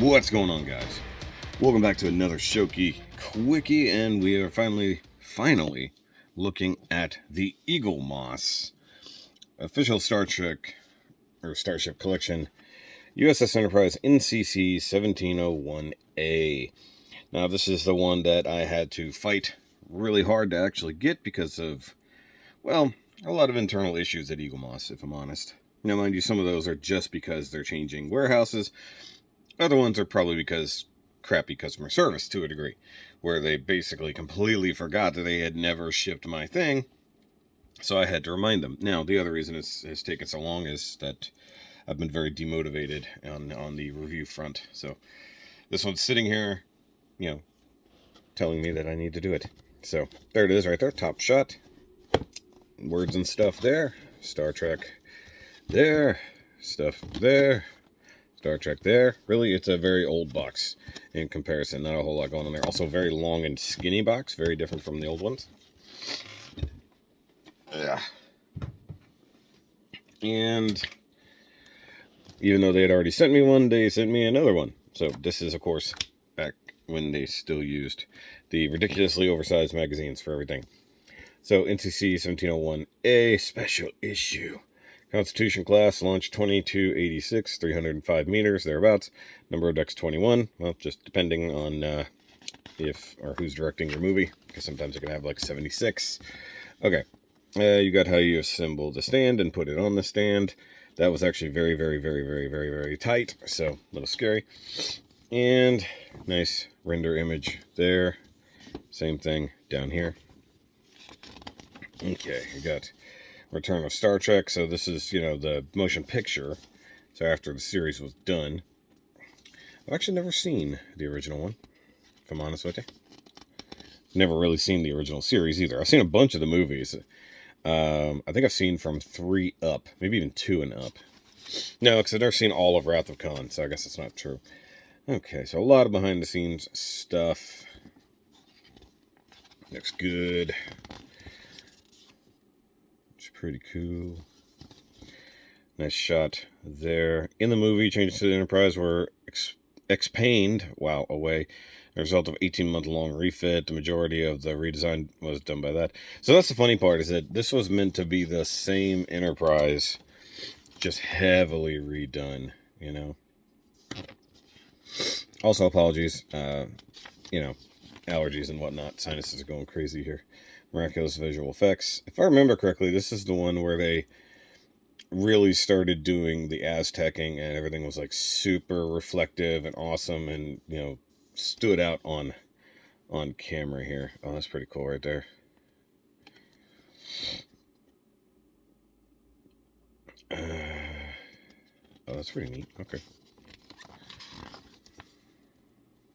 What's going on, guys? Welcome back to another SHOKY Quickie, and we are finally looking at the EAGLEMOSS official Star Trek or Starship collection USS Enterprise NCC-1701-A. Now, this is the one that I had to fight really hard to actually get because of, well, a lot of internal issues at EAGLEMOSS, if I'm honest. Now, mind you, some of those are just because they're changing warehouses. Other ones are probably because crappy customer service to a degree, where they basically completely forgot that they had never shipped my thing, so I had to remind them. Now, the other reason it's taken so long is that I've been very demotivated on the review front. So this one's sitting here, you know, telling me that I need to do it. So there it is right there, top shot. Words and stuff there. Star Trek there. Stuff there. Star Trek there. Really, it's a very old box in comparison. Not a whole lot going on there. Also, very long and skinny box. Very different from the old ones. Yeah. And even though they had already sent me one, they sent me another one. So this is, of course, back when they still used the ridiculously oversized magazines for everything. So NCC-1701-A special issue. Constitution class, launch 2286, 305 meters, thereabouts. Number of decks 21. Well, just depending on if or who's directing your movie, because sometimes it can have like 76. Okay, you got how you assemble the stand and put it on the stand. That was actually very, very, very, very, very, very tight, so a little scary. And nice render image there. Same thing down here. Okay, you got Return of Star Trek. So this is, you know, the motion picture. So after the series was done. I've actually never seen the original one, if I'm honest with you. Never really seen the original series either. I've seen a bunch of the movies. I think I've seen from 3 up, maybe even 2 and up. No, because I've never seen all of Wrath of Khan, so I guess that's not true. Okay, so a lot of behind the scenes stuff. Looks good. Pretty cool. Nice shot there. In the movie, changes to the Enterprise were explained while away. The result of 18-month-long refit. The majority of the redesign was done by that. So that's the funny part, is that this was meant to be the same Enterprise, just heavily redone, you know. Also, apologies, you know, allergies and whatnot. Sinuses are going crazy here. Miraculous visual effects. If I remember correctly, this is the one where they really started doing the Aztecing and everything was like super reflective and awesome and, you know, stood out on camera here. Oh, that's pretty cool right there. Oh, that's pretty neat. Okay.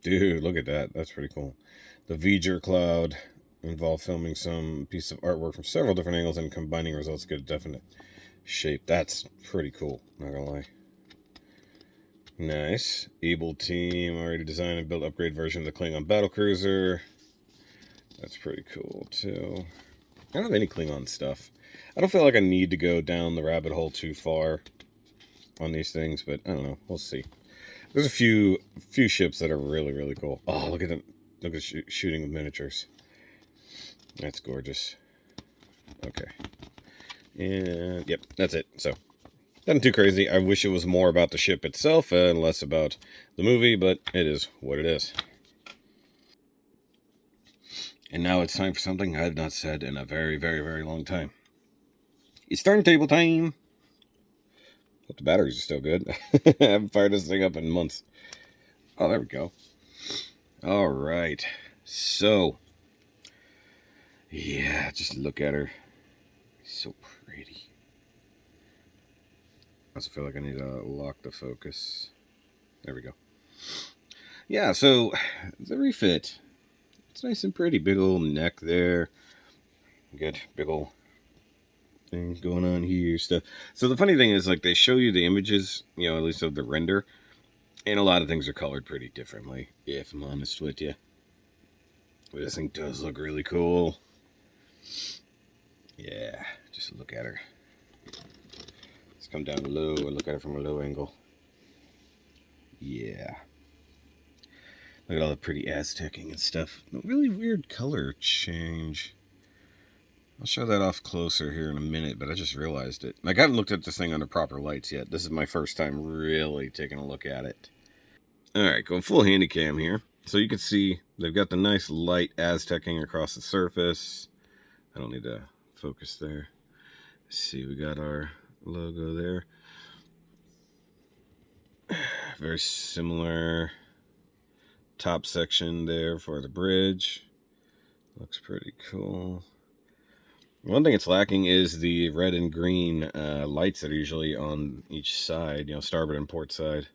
Dude, look at that. That's pretty cool. The V'ger cloud involved filming some piece of artwork from several different angles and combining results to get a definite shape. That's pretty cool, not gonna lie. Nice. Able team already designed and built upgrade version of the Klingon battlecruiser. That's pretty cool too. I don't have any Klingon stuff. I don't feel like I need to go down the rabbit hole too far on these things, but I don't know. We'll see. There's a few ships that are really, really cool. Oh, look at them. Look at shooting with miniatures. That's gorgeous. Okay. And, yep, that's it. So, nothing too crazy. I wish it was more about the ship itself and less about the movie, but it is what it is. And now it's time for something I have not said in a very, very, very long time. It's turntable time! Hope the batteries are still good. I haven't fired this thing up in months. Oh, there we go. Alright. So, yeah, just look at her. So pretty. I also feel like I need to lock the focus. There we go. Yeah, so the refit. It's nice and pretty. Big old neck there. Good big old thing going on here. Stuff. So the funny thing is, like, they show you the images, you know, at least of the render, and a lot of things are colored pretty differently, if I'm honest with you. But this thing does look really cool. Yeah, just look at her. Let's come down low and look at it from a low angle. Yeah. Look at all the pretty Aztecing and stuff. Really weird color change. I'll show that off closer here in a minute, but I just realized it. I haven't looked at this thing under proper lights yet. This is my first time really taking a look at it. Alright, going full handy cam here. So you can see they've got the nice light Aztecing across the surface. I don't need to focus there. Let's see, we got our logo there. Very similar top section there for the bridge. Looks pretty cool. One thing it's lacking is the red and green lights that are usually on each side, you know, starboard and port side.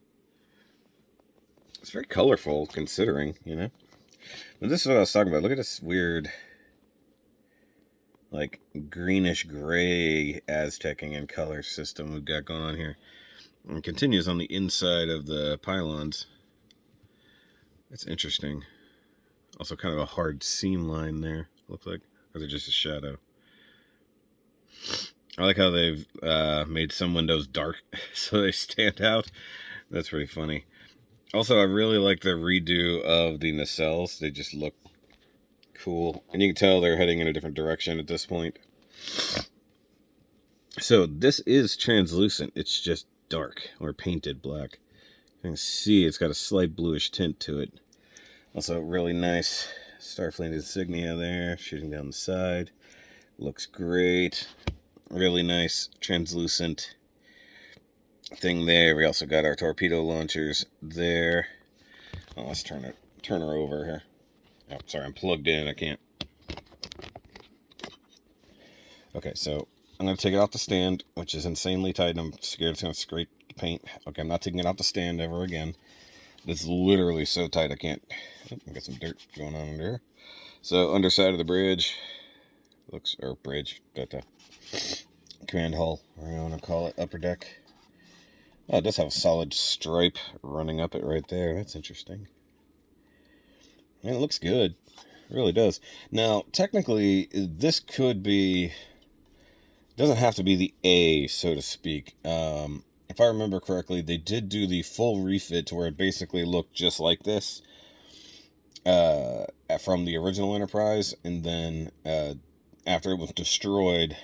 It's very colorful considering, you know. But this is what I was talking about. Look at this weird, like, greenish gray Aztecing and color system we've got going on here. And it continues on the inside of the pylons. That's interesting. Also kind of a hard seam line there, looks like. Or is it just a shadow? I like how they've made some windows dark so they stand out. That's pretty funny. Also, I really like the redo of the nacelles. They just look cool. And you can tell they're heading in a different direction at this point. So this is translucent. It's just dark or painted black. You can see it's got a slight bluish tint to it. Also, really nice Starfleet insignia there, shooting down the side. Looks great. Really nice translucent thing there. We also got our torpedo launchers there. Oh, let's turn her over here. Oh, sorry, I'm plugged in. I can't. Okay, so I'm going to take it off the stand, which is insanely tight, and I'm scared it's going to scrape the paint. Okay, I'm not taking it off the stand ever again. It's literally so tight I can't. Oh, I got some dirt going on under here. So, underside of the bridge. Looks, or bridge, but command hull, or I want to call it, upper deck. Oh, it does have a solid stripe running up it right there. That's interesting. And it looks good. It really does. Now, technically, this could be... doesn't have to be the A, so to speak. If I remember correctly, they did do the full refit to where it basically looked just like this from the original Enterprise, and then after it was destroyed,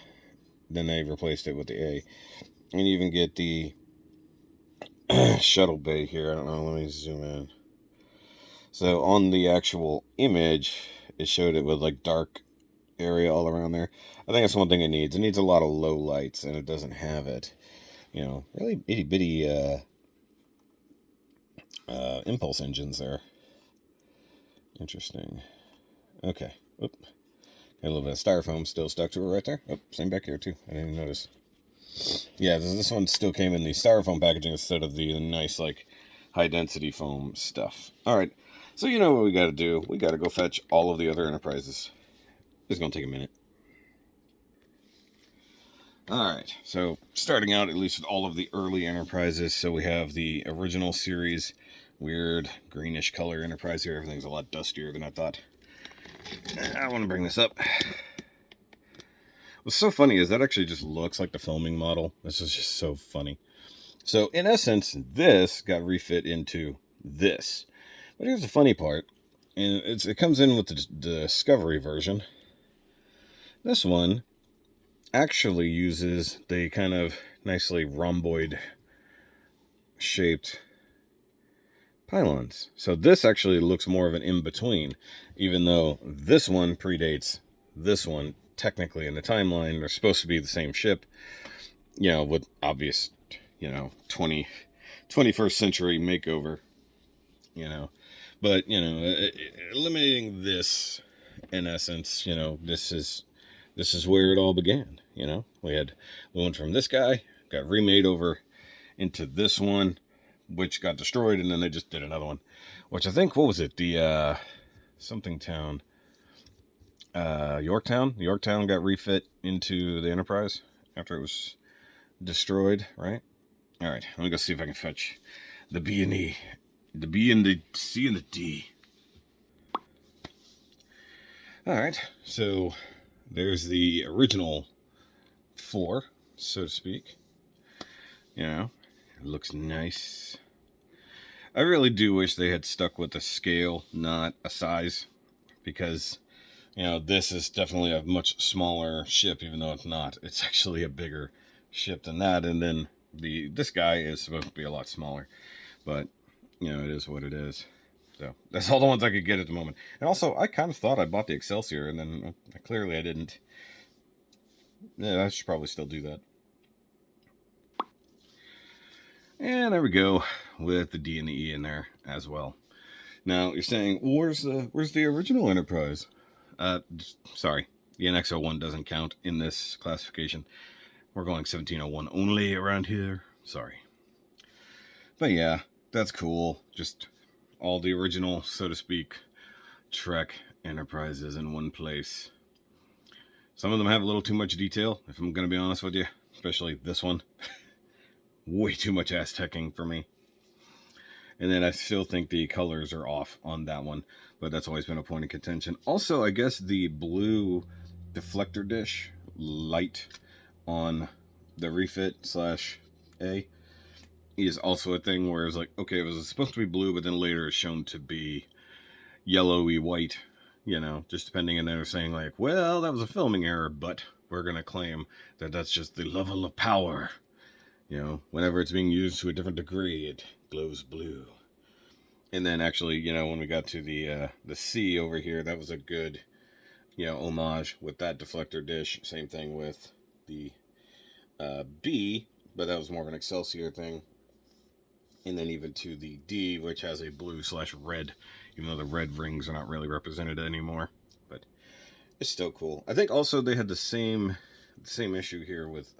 then they replaced it with the A. And you even get the shuttle bay here. I don't know, let me zoom in. So on the actual image, it showed it with like dark area all around there. I think that's one thing it needs. It needs a lot of low lights, and it doesn't have it. You know, really itty bitty impulse engines there. Interesting. Okay. Oop. Got a little bit of styrofoam still stuck to it right there. Oh, same back here too. I didn't even notice. Yeah, this one still came in the styrofoam packaging instead of the nice, like, high-density foam stuff. Alright, so you know what we got to do. We got to go fetch all of the other Enterprises. It's going to take a minute. Alright, so starting out at least with all of the early Enterprises. So we have the original series, weird greenish color Enterprise here. Everything's a lot dustier than I thought. I want to bring this up. What's so funny is that actually just looks like the filming model. This is just so funny. So in essence, this got refit into this. But here's the funny part. And it comes in with the Discovery version. This one actually uses the kind of nicely rhomboid shaped pylons. So this actually looks more of an in-between, even though this one predates this one. Technically in the timeline, they're supposed to be the same ship, you know, with obvious, you know, 21st century makeover, you know. But, you know, eliminating this, in essence, you know, this is where it all began, you know. We went from this guy, got remade over into this one, which got destroyed, and then they just did another one, which I think, what was it, the something town, Yorktown got refit into the Enterprise after it was destroyed, right? All right, let me go see if I can fetch the B and E, the B and the C and the D. All right, so there's the original floor, so to speak. You know, it looks nice. I really do wish they had stuck with a scale, not a size, because, you know, this is definitely a much smaller ship, even though it's not. It's actually a bigger ship than that, and then this guy is supposed to be a lot smaller, but, you know, it is what it is. So that's all the ones I could get at the moment. And also, I kind of thought I bought the Excelsior, and then clearly I didn't. Yeah, I should probably still do that. And there we go, with the D and the E in there as well. Now you're saying, well, where's the original Enterprise? Sorry, the NX-01 doesn't count in this classification. We're going 1701 only around here. Sorry. But yeah, that's cool. Just all the original, so to speak, Trek Enterprises in one place. Some of them have a little too much detail, if I'm going to be honest with you. Especially this one. Way too much Aztecing for me. And then I still think the colors are off on that one, but that's always been a point of contention. Also, I guess the blue deflector dish light on the refit/A is also a thing where it's like, okay, it was supposed to be blue, but then later it's shown to be yellowy white, you know, just depending. And they're saying like, well, that was a filming error, but we're going to claim that that's just the level of power. You know, whenever it's being used to a different degree, it glows blue. And then actually, you know, when we got to the C over here, that was a good, you know, homage with that deflector dish. Same thing with the B, but that was more of an Excelsior thing. And then even to the D, which has a blue/red, even though the red rings are not really represented anymore. But it's still cool. I think also they had the same issue here with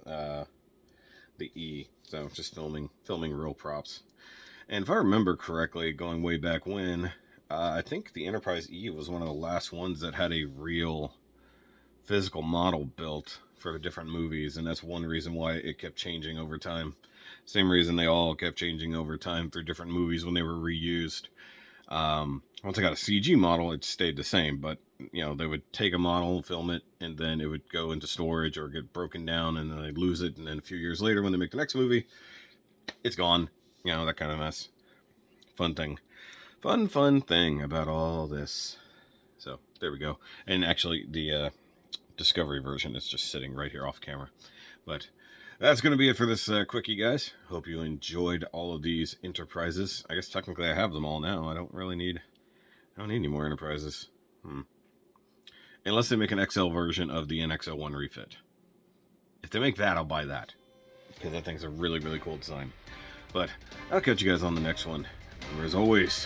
the E, so just filming real props. And if I remember correctly, going way back when, I think the Enterprise E was one of the last ones that had a real physical model built for the different movies, and that's one reason why it kept changing over time. Same reason they all kept changing over time through different movies when they were reused. Once I got a CG model, it stayed the same, but, you know, they would take a model, film it, and then it would go into storage or get broken down, and then they'd lose it, and then a few years later when they make the next movie, it's gone. You know, that kind of mess. Fun thing. Fun thing about all this. So, there we go. And actually, the Discovery version is just sitting right here off camera. But that's going to be it for this quickie, guys. Hope you enjoyed all of these Enterprises. I guess technically I have them all now. I don't need any more Enterprises. Unless they make an XL version of the NX-01 refit. If they make that, I'll buy that. Because that thing's a really, really cool design. But I'll catch you guys on the next one. And as always,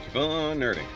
keep on nerding.